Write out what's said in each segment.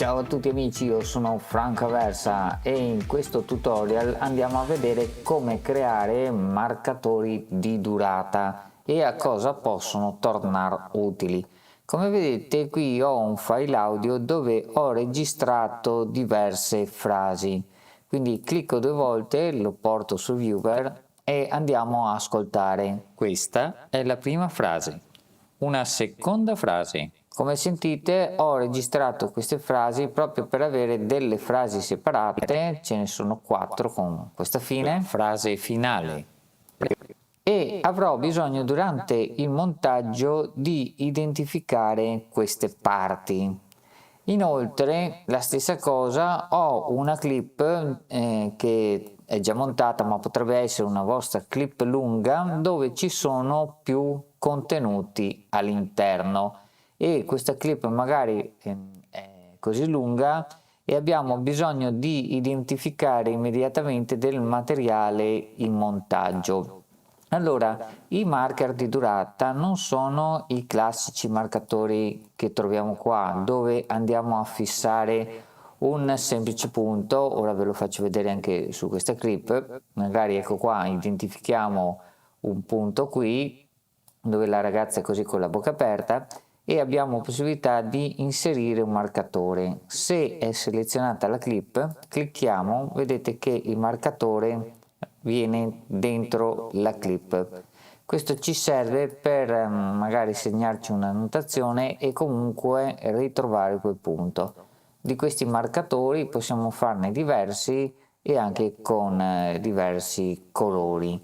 Ciao a tutti amici, io sono Franco Aversa e in questo tutorial andiamo a vedere come creare marcatori di durata e a cosa possono tornare utili. Come vedete qui ho un file audio dove ho registrato diverse frasi, quindi clicco 2 volte, lo porto su viewer e andiamo a ascoltare. Questa è la prima frase. Una seconda frase. Come sentite ho registrato queste frasi proprio per avere delle frasi separate, ce ne sono 4 con questa fine, frase finale. E avrò bisogno durante il montaggio di identificare queste parti. Inoltre la stessa cosa, ho una clip che è già montata ma potrebbe essere una vostra clip lunga dove ci sono più contenuti all'interno e questa clip magari è così lunga e abbiamo bisogno di identificare immediatamente del materiale in montaggio. Allora, i marker di durata non sono i classici marcatori che troviamo qua, dove andiamo a fissare un semplice punto. Ora ve lo faccio vedere anche su questa clip, magari ecco qua, identifichiamo un punto qui, dove la ragazza è così con la bocca aperta, e abbiamo possibilità di inserire un marcatore. Se è selezionata la clip, clicchiamo, vedete che il marcatore viene dentro la clip. Questo ci serve per magari segnarci una notazione e comunque ritrovare quel punto. Di questi marcatori possiamo farne diversi e anche con diversi colori.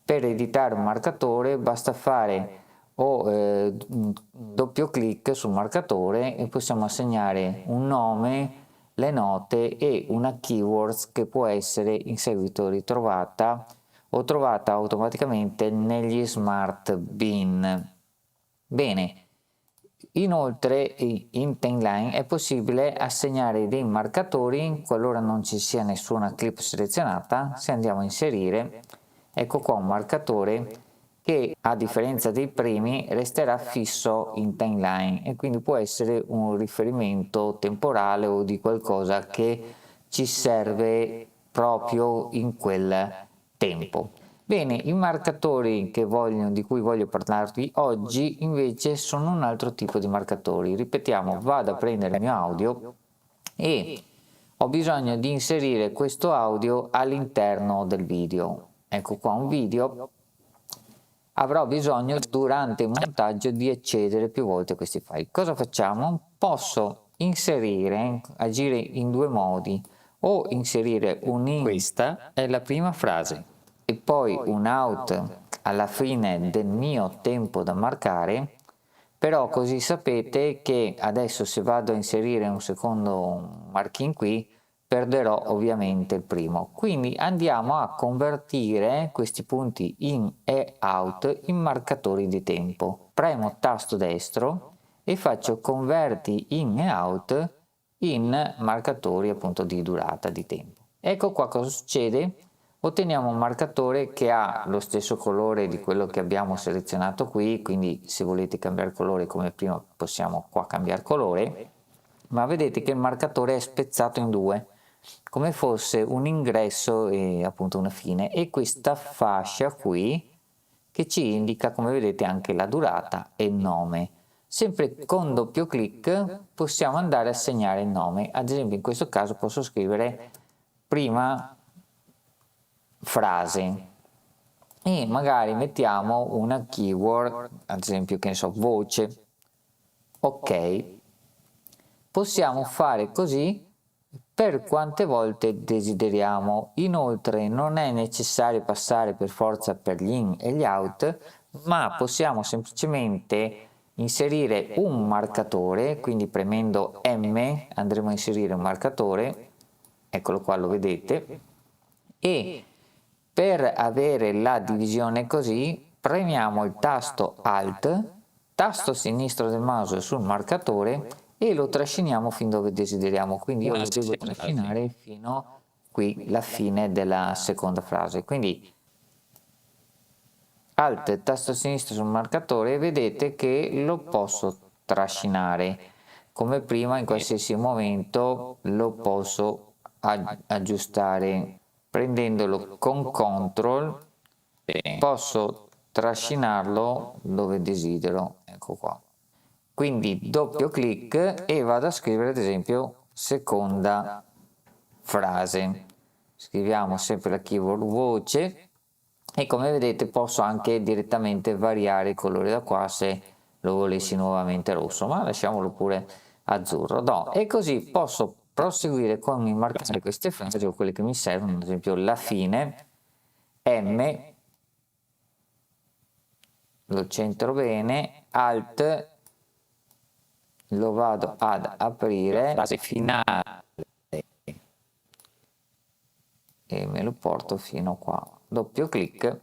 Per editare un marcatore basta fare doppio clic sul marcatore e possiamo assegnare un nome, le note e una keywords che può essere in seguito ritrovata o trovata automaticamente negli smart bin. Bene, inoltre in timeline è possibile assegnare dei marcatori qualora non ci sia nessuna clip selezionata. Se andiamo a inserire, ecco qua un marcatore che a differenza dei primi resterà fisso in timeline e quindi può essere un riferimento temporale o di qualcosa che ci serve proprio in quel tempo. Bene, i marcatori di cui voglio parlarvi oggi invece sono un altro tipo di marcatori. Ripetiamo, vado a prendere il mio audio e ho bisogno di inserire questo audio all'interno del video. Ecco qua un video. Avrò bisogno durante il montaggio di accedere più volte a questi file. Cosa facciamo? Posso inserire, agire in 2 modi, o inserire un in, questa è la prima frase, e poi un out alla fine del mio tempo da marcare, però così sapete che adesso se vado a inserire un secondo marking qui, perderò ovviamente il primo. Quindi andiamo a convertire questi punti in e out in marcatori di tempo. Premo tasto destro e faccio converti in e out in marcatori appunto di durata di tempo. Ecco qua cosa succede. Otteniamo un marcatore che ha lo stesso colore di quello che abbiamo selezionato qui, quindi se volete cambiare colore come prima possiamo qua cambiare colore, ma vedete che il marcatore è spezzato in 2, come fosse un ingresso e appunto una fine, e questa fascia qui che ci indica, come vedete, anche la durata e il nome. Sempre con doppio clic possiamo andare a segnare il nome. Ad esempio in questo caso posso scrivere prima frase e magari mettiamo una keyword, ad esempio che ne so, voce. Ok, possiamo fare così per quante volte desideriamo. Inoltre non è necessario passare per forza per gli in e gli out, ma possiamo semplicemente inserire un marcatore, quindi premendo M andremo a inserire un marcatore, eccolo qua, lo vedete, e per avere la divisione così premiamo il tasto Alt, tasto sinistro del mouse sul marcatore e lo trasciniamo fin dove desideriamo, quindi io lo devo trascinare fino qui la fine della seconda frase. Quindi Alt e tasto sinistro sul marcatore, vedete che lo posso trascinare. come prima in qualsiasi momento lo posso aggiustare prendendolo con CTRL, posso trascinarlo dove desidero, ecco qua. Quindi doppio clic e vado a scrivere ad esempio seconda frase. Scriviamo sempre la keyword voce e come vedete posso anche direttamente variare il colore da qua se lo volessi nuovamente rosso, ma lasciamolo pure azzurro. No, e così posso proseguire con il marcare queste frasi o quelle che mi servono, ad esempio la fine, M, lo centro bene, Alt, lo vado ad aprire, frase finale, e me lo porto fino qua, doppio clic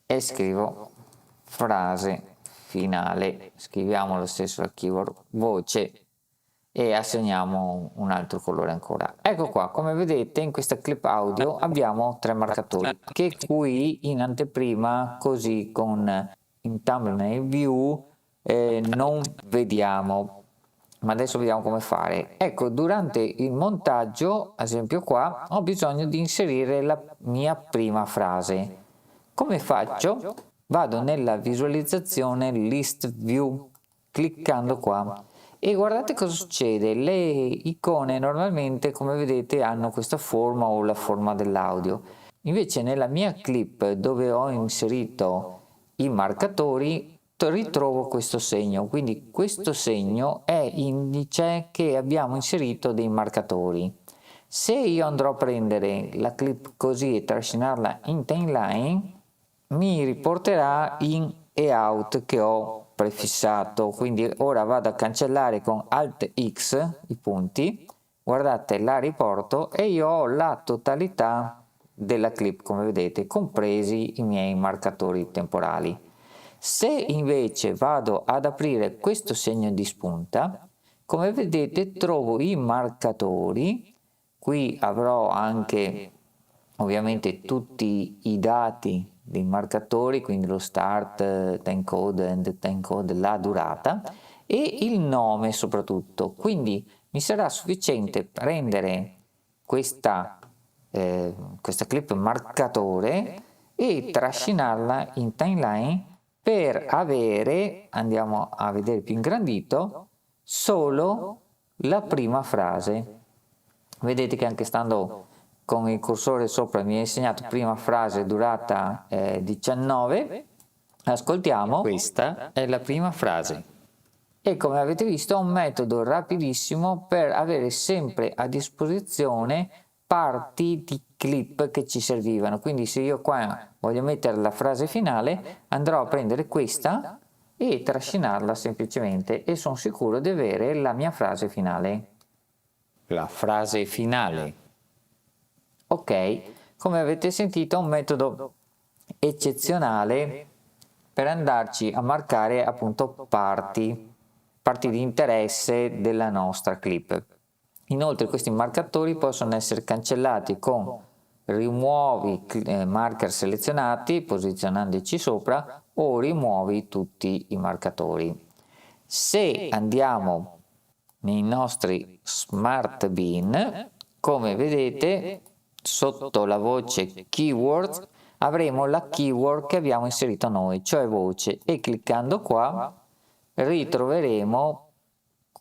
e scrivo frase finale, scriviamo lo stesso la keyword voce e assegniamo un altro colore ancora. Ecco qua, come vedete in questa clip audio abbiamo 3 marcatori che qui in anteprima, così con in thumbnail view non vediamo, ma adesso vediamo come fare. Ecco, durante il montaggio, ad esempio qua, ho bisogno di inserire la mia prima frase. Come faccio? Vado nella visualizzazione list view, cliccando qua. E guardate cosa succede, le icone normalmente come vedete hanno questa forma o la forma dell'audio, invece nella mia clip dove ho inserito i marcatori ritrovo questo segno, quindi questo segno è indice che abbiamo inserito dei marcatori. Se io andrò a prendere la clip così e trascinarla in timeline, mi riporterà in e out che ho prefissato, quindi ora vado a cancellare con Alt X i punti, guardate la riporto e io ho la totalità della clip come vedete, compresi i miei marcatori temporali. Se invece vado ad aprire questo segno di spunta, come vedete trovo i marcatori, qui avrò anche ovviamente tutti i dati dei marcatori, quindi lo start, timecode, end timecode, la durata e il nome soprattutto. Quindi mi sarà sufficiente prendere questa clip marcatore e trascinarla in timeline per avere, andiamo a vedere più ingrandito, solo la prima frase. Vedete che anche stando con il cursore sopra mi ha insegnato prima frase durata 19, ascoltiamo, questa è la prima frase. E come avete visto è un metodo rapidissimo per avere sempre a disposizione parti di clip che ci servivano, quindi se io qua voglio mettere la frase finale andrò a prendere questa e trascinarla semplicemente e sono sicuro di avere la mia frase finale. La frase finale. Ok, come avete sentito è un metodo eccezionale per andarci a marcare appunto parti di interesse della nostra clip. Inoltre questi marcatori possono essere cancellati con rimuovi marker selezionati posizionandoci sopra o rimuovi tutti i marcatori. Se andiamo nei nostri smart bin, come vedete sotto la voce keyword avremo la keyword che abbiamo inserito noi, cioè voce, e cliccando qua ritroveremo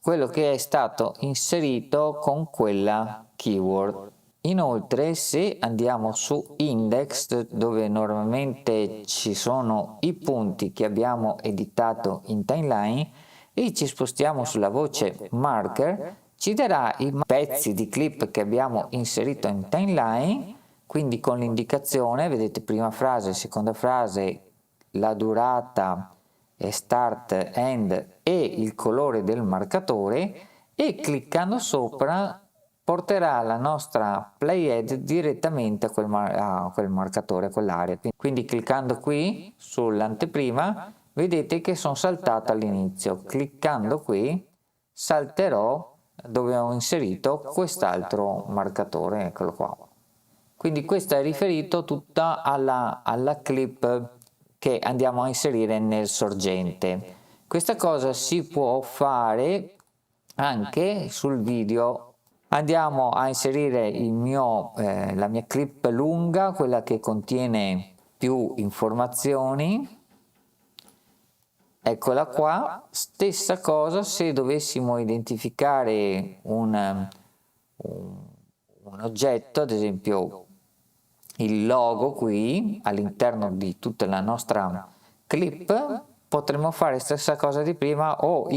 quello che è stato inserito con quella keyword. Inoltre se andiamo su index dove normalmente ci sono i punti che abbiamo editato in timeline e ci spostiamo sulla voce marker, ci darà i pezzi di clip che abbiamo inserito in timeline, quindi con l'indicazione, vedete prima frase, seconda frase, la durata, start, end e il colore del marcatore, e cliccando sopra porterà la nostra playhead direttamente a quel marcatore, a quell'area. Quindi cliccando qui sull'anteprima vedete che sono saltato all'inizio, cliccando qui salterò dove ho inserito quest'altro marcatore, eccolo qua. Quindi questo è riferito tutta alla clip che andiamo a inserire nel sorgente. Questa cosa si può fare anche sul video. Andiamo a inserire la mia clip lunga, quella che contiene più informazioni. Eccola qua. Stessa cosa se dovessimo identificare un oggetto, ad esempio il logo qui all'interno di tutta la nostra clip, potremmo fare stessa cosa di prima, o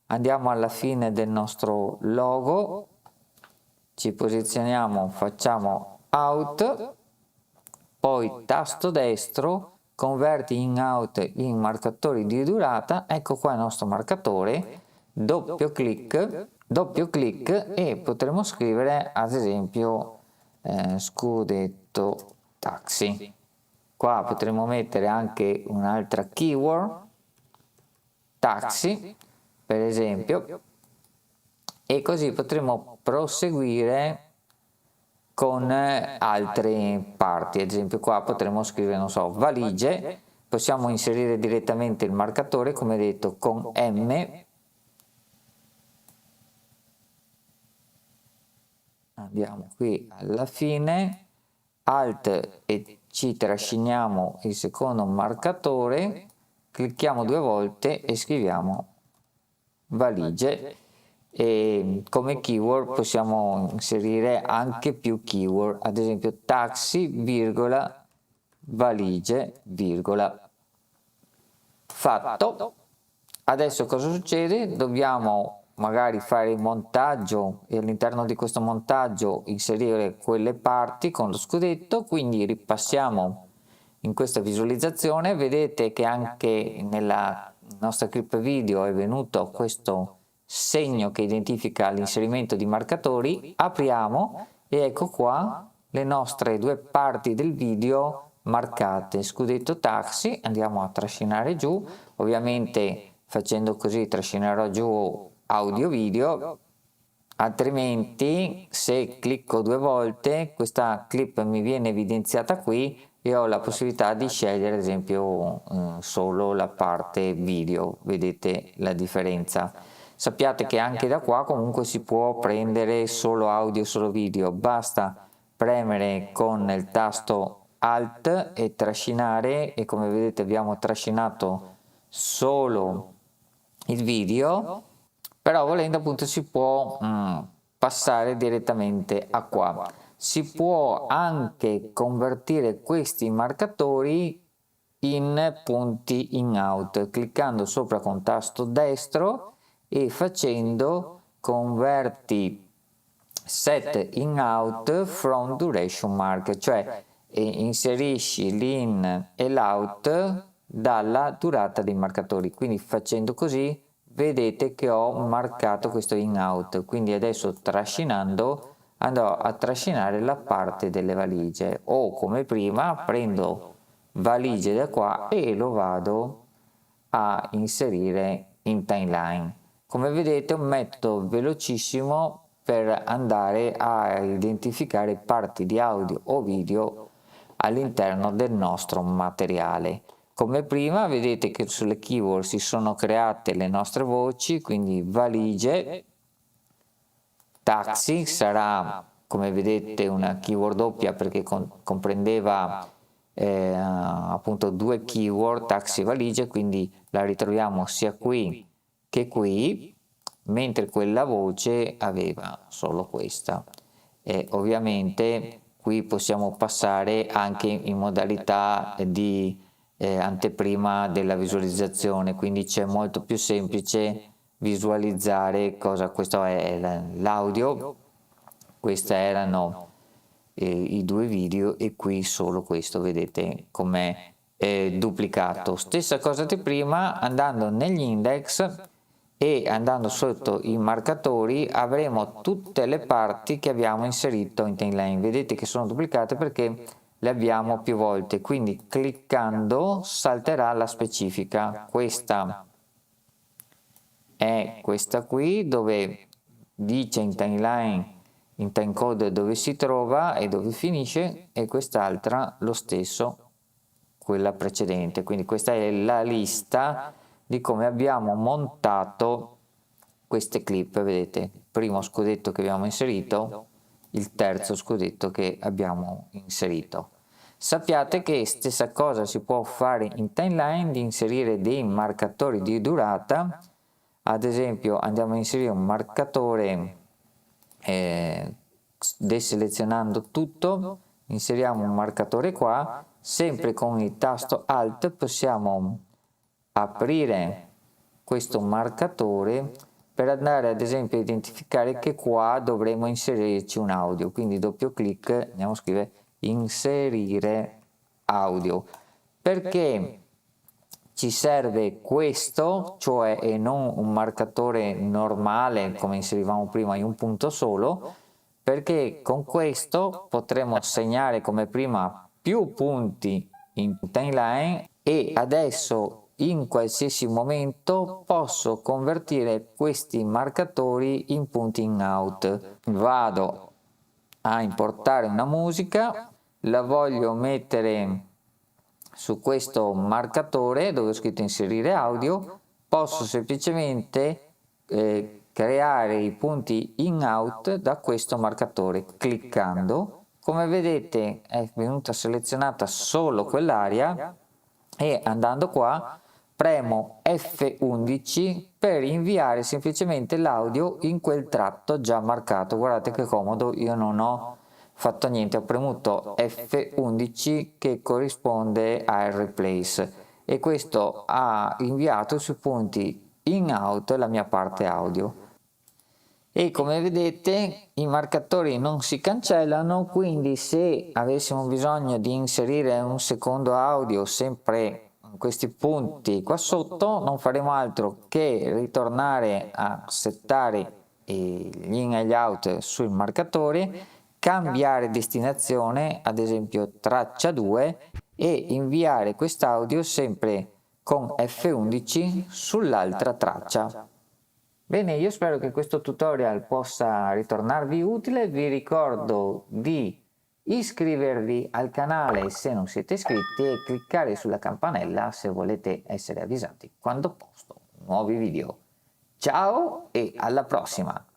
andiamo alla fine del nostro logo, ci posizioniamo, facciamo out, poi tasto destro, converti in out in marcatori di durata. Ecco qua il nostro marcatore, doppio clic e potremo scrivere ad esempio scudetto taxi. Qua potremo mettere anche un'altra keyword, taxi per esempio, e così potremo proseguire con altre parti. Ad esempio qua potremo scrivere, non so, valigie, possiamo inserire direttamente il marcatore, come detto, con M. Andiamo qui alla fine, Alt e ci trasciniamo il secondo marcatore, clicchiamo 2 volte e scriviamo valigie. E come keyword possiamo inserire anche più keyword, ad esempio taxi, virgola, valigie, virgola. Fatto. Adesso cosa succede? Dobbiamo magari fare il montaggio e all'interno di questo montaggio inserire quelle parti con lo scudetto, quindi ripassiamo in questa visualizzazione. Vedete che anche nella nostra clip video è venuto questo segno che identifica l'inserimento di marcatori. Apriamo e ecco qua le nostre 2 parti del video marcate, scudetto taxi. Andiamo a trascinare giù, ovviamente facendo così trascinerò giù audio video, altrimenti se clicco 2 volte questa clip mi viene evidenziata qui e ho la possibilità di scegliere ad esempio solo la parte video. Vedete la differenza. Sappiate che anche da qua comunque si può prendere solo audio, solo video, basta premere con il tasto Alt e trascinare, e come vedete abbiamo trascinato solo il video, però volendo appunto si può passare direttamente a qua. Si può anche convertire questi marcatori in punti in out, cliccando sopra con tasto destro e facendo converti set in out from duration mark, cioè inserisci l'in e l'out dalla durata dei marcatori. Quindi facendo così vedete che ho marcato questo in out, quindi adesso trascinando andrò a trascinare la parte delle valigie, o come prima prendo valigie da qua e lo vado a inserire in timeline. Come vedete è un metodo velocissimo per andare a identificare parti di audio o video all'interno del nostro materiale. Come prima vedete che sulle keyword si sono create le nostre voci, quindi valigie, taxi sarà come vedete una keyword doppia perché comprendeva appunto 2 keyword, taxi, valigie, quindi la ritroviamo sia qui che qui, mentre quella voce aveva solo questa. E ovviamente qui possiamo passare anche in modalità di anteprima della visualizzazione, quindi c'è molto più semplice visualizzare questo è l'audio, questi erano i 2 video e qui solo questo, vedete com'è duplicato. Stessa cosa di prima, andando negli index e andando sotto i marcatori avremo tutte le parti che abbiamo inserito in timeline. Vedete che sono duplicate perché le abbiamo più volte, quindi cliccando salterà la specifica. Questa è questa qui dove dice in timeline, in timecode dove si trova e dove finisce, e quest'altra lo stesso, quella precedente. Quindi questa è la lista di come abbiamo montato queste clip, vedete, il primo scudetto che abbiamo inserito, il terzo scudetto che abbiamo inserito. Sappiate che stessa cosa si può fare in timeline, di inserire dei marcatori di durata. Ad esempio andiamo a inserire un marcatore deselezionando tutto, inseriamo un marcatore qua, sempre con il tasto Alt possiamo aprire questo marcatore per andare ad esempio a identificare che qua dovremo inserirci un audio, quindi doppio clic, andiamo a scrivere inserire audio, perché ci serve questo, cioè e non un marcatore normale come inserivamo prima in un punto solo, perché con questo potremo segnare come prima più punti in timeline e adesso in qualsiasi momento posso convertire questi marcatori in punti in out. Vado a importare una musica, la voglio mettere su questo marcatore dove ho scritto inserire audio, posso semplicemente creare i punti in out da questo marcatore cliccando. Come vedete è venuta selezionata solo quell'area e andando qua premo F11 per inviare semplicemente l'audio in quel tratto già marcato. Guardate che comodo, io non ho fatto niente, ho premuto F11 che corrisponde al replace e questo ha inviato sui punti in out la mia parte audio. E come vedete i marcatori non si cancellano, quindi se avessimo bisogno di inserire un secondo audio sempre in questi punti qua sotto, non faremo altro che ritornare a settare gli in e gli out sul marcatore, cambiare destinazione, ad esempio traccia 2, e inviare quest'audio sempre con F11 sull'altra traccia. Bene, io spero che questo tutorial possa ritornarvi utile, vi ricordo di iscrivervi al canale se non siete iscritti e cliccare sulla campanella se volete essere avvisati quando posto nuovi video. Ciao e alla prossima!